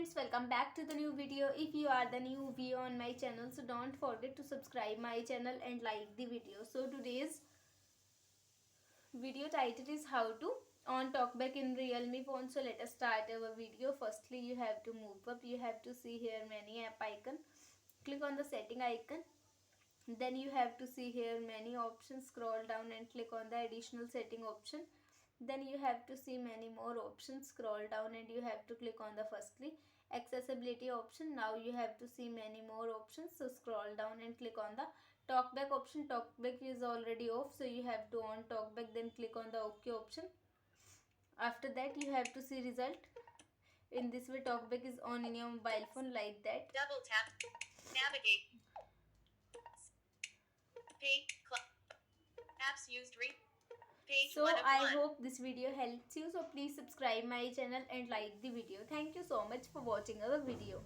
friends, welcome back to the new video. If you are the new viewer on my channel, so don't forget to subscribe my channel and like the video. So today's video title is how to on talkback in realme phone. So let us start our video. Firstly, you have to move up. You have to see here many app icon. Click on the setting icon. Then you have to see here many options. Scroll down and click on the additional setting option. Then you have to see many more options. Scroll down and you have to click on the firstly accessibility option. Now you have to see many more options. So scroll down and click on the talkback option. Talkback is already off, so you have to on talkback. Then click on the OK option. After that you have to see result. In this way talkback is on in your mobile phone like that. Double tap. Navigate. Pay. Apps used. Page So 1 of I 1. hope this video helps you. So please subscribe my channel and like the video. Thank you so much for watching our video.